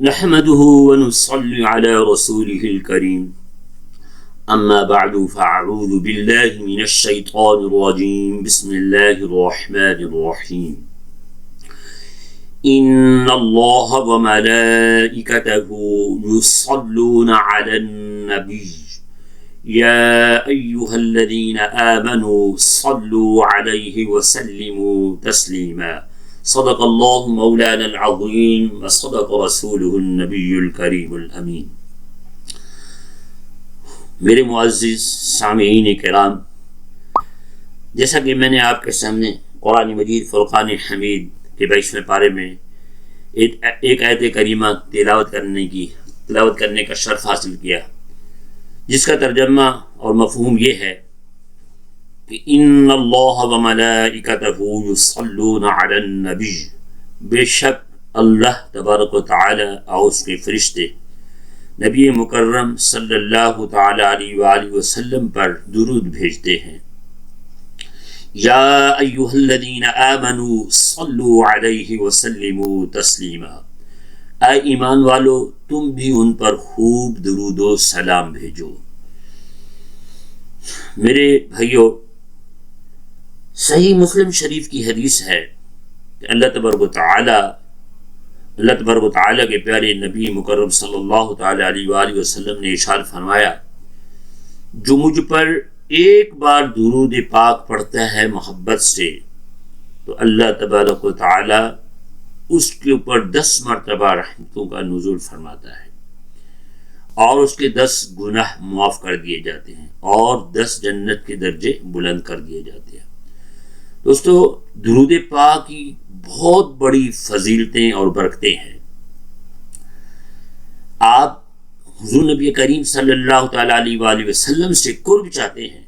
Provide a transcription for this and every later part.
نحمده ونصلي على رسوله الكريم أما بعد فأعوذ بالله من الشيطان الرجيم بسم الله الرحمن الرحيم إن الله وملائكته يصلون على النبي يا أيها الذين آمنوا صلوا عليه وسلموا تسليما صدق اللہ مولانا العظیم وصدق رسولہ النبی الکریم الامین۔ میرے معزز سامعین کرام، جیسا کہ میں نے آپ کے سامنے قرآن مجید فرقان حمید کے 22ویں پارے میں ایک آیت کریمہ تلاوت کرنے کا شرف حاصل کیا، جس کا ترجمہ اور مفہوم یہ ہے کہ ان اللہ و ملائکتہ یصلون علی النبی، بے شک اللہ تبارک و تعالی اور اس کے فرشتے نبی مکرم صلی اللہ تعالی علیہ وآلہ وسلم پر درود بھیجتے ہیں۔ یا ایھا الذین آمنوا صلوا علیہ وسلموا تسلیما، اے ایمان والو تم بھی ان پر خوب درود و سلام بھیجو۔ میرے بھائیو، صحیح مسلم شریف کی حدیث ہے کہ اللہ تبارک و تعالی کے پیارے نبی مکرم صلی اللہ تعالی علیہ وآلہ وسلم نے ارشاد فرمایا، جو مجھ پر ایک بار درود پاک پڑھتا ہے محبت سے تو اللہ تبارک و تعالی اس کے اوپر 10 مرتبہ رحمتوں کا نزول فرماتا ہے، اور اس کے 10 گناہ معاف کر دیے جاتے ہیں، اور 10 جنت کے درجے بلند کر دیے جاتے ہیں۔ دوستو، درود پاک کی بہت بڑی فضیلتیں اور برکتیں ہیں۔ آپ حضور نبی کریم صلی اللہ تعالیٰ علیہ وآلہ وسلم سے قرب چاہتے ہیں۔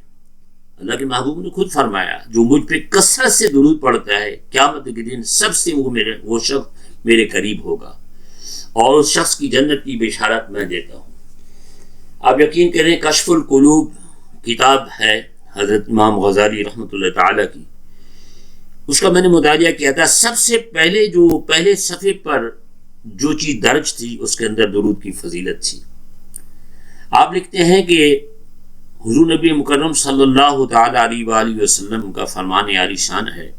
اللہ کے محبوب نے خود فرمایا، جو مجھ پہ کثرت سے درود پڑھتا ہے قیامت کے دن سب سے وہ شخص میرے قریب ہوگا، اور اس شخص کی جنت کی بشارت میں دیتا ہوں۔ آپ یقین کریں، کشف القلوب کتاب ہے حضرت امام غزالی رحمۃ اللہ تعالیٰ کی، اس کا میں نے مطالعہ کیا تھا۔ سب سے پہلے صفحے پر جو چیز درج تھی اس کے اندر درود کی فضیلت تھی۔ آپ لکھتے ہیں کہ حضور نبی مکرم صلی اللہ تعالی علیہ وآلہ وسلم کا فرمان عالی شان ہے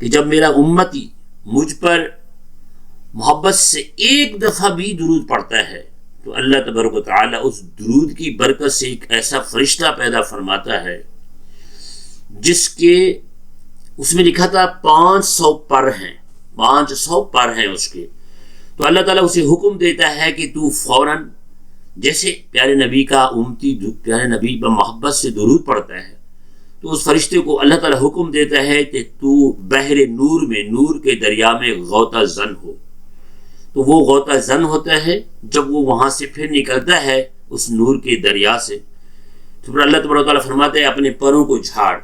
کہ جب میرا امتی مجھ پر محبت سے ایک دفعہ بھی درود پڑھتا ہے تو اللہ تبارک و تعالی اس درود کی برکت سے ایک ایسا فرشتہ پیدا فرماتا ہے جس کے اس میں لکھا تھا 500 پر ہیں، 500 پر ہیں اس کے۔ تو اللہ تعالیٰ اسے حکم دیتا ہے کہ تو فوراً، جیسے پیارے نبی کا امتی پیارے نبی پر محبت سے درود پڑھتا ہے، تو اس فرشتے کو اللہ تعالیٰ حکم دیتا ہے کہ تو بحر نور میں، نور کے دریا میں غوطہ زن ہو۔ تو وہ غوطہ زن ہوتا ہے جب وہ وہاں سے پھر نکلتا ہے اس نور کے دریا سے، تو پھر اللہ تبارک و تعالیٰ فرماتا ہے اپنے پروں کو جھاڑ۔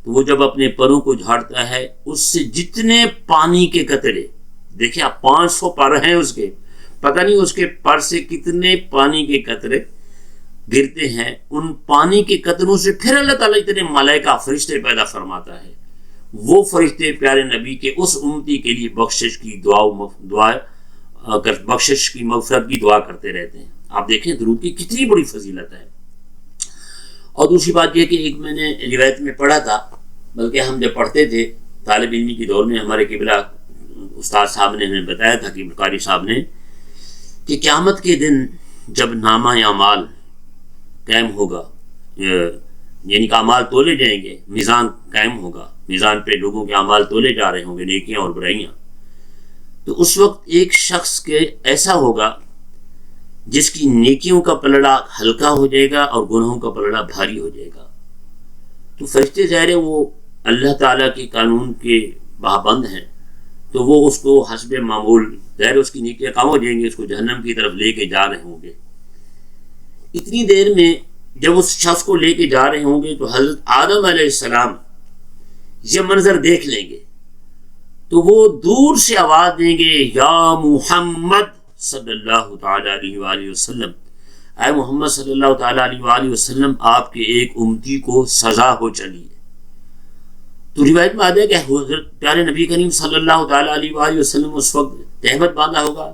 تو وہ جب اپنے پروں کو جھاڑتا ہے، اس سے جتنے پانی کے قطرے، دیکھیں آپ 500 پر ہیں اس کے، پتہ نہیں اس کے پر سے کتنے پانی کے قطرے گرتے ہیں، ان پانی کے قطروں سے پھر اللہ تعالیٰ اتنے ملائکہ فرشتے پیدا فرماتا ہے۔ وہ فرشتے پیارے نبی کے اس امتی کے لیے بخشش کی مغفرت کی دعا کرتے رہتے ہیں۔ آپ دیکھیں درود کی کتنی بڑی فضیلت ہے۔ اور دوسری بات یہ کہ ایک میں نے روایت میں پڑھا تھا، بلکہ ہم جب پڑھتے تھے طالب علمی کے دور میں، ہمارے قبلہ استاد صاحب نے ہمیں بتایا تھا کہ قاری صاحب نے، کہ قیامت کے دن جب نامہ اعمال قائم ہوگا، یعنی کہ اعمال تولے جائیں گے، میزان قائم ہوگا، میزان پہ لوگوں کے اعمال تولے جا رہے ہوں گے، نیکیاں اور برائیاں، تو اس وقت ایک شخص کے ایسا ہوگا جس کی نیکیوں کا پلڑا ہلکا ہو جائے گا اور گناہوں کا پلڑا بھاری ہو جائے گا۔ تو فرشتے ظاہر ہے وہ اللہ تعالیٰ کے قانون کے پابند ہیں، تو وہ اس کو حسب معمول ظاہر اس کی نیکیاں کم ہو جائیں گے، اس کو جہنم کی طرف لے کے جا رہے ہوں گے۔ اتنی دیر میں جب اس شخص کو لے کے جا رہے ہوں گے تو حضرت آدم علیہ السلام یہ منظر دیکھ لیں گے، تو وہ دور سے آواز دیں گے، یا محمد صلی اللہ تعالی علیہ وآلہ وسلم، اے محمد صلی اللہ تعالی علیہ وآلہ وسلم، آپ کے ایک امتی کو سزا ہو چلی ہے۔ تو روایت میں آتا ہے کہ حضرت پیارے نبی کریم صلی اللہ تعالی علیہ وآلہ وسلم اس وقت تہمت باندھا ہوگا،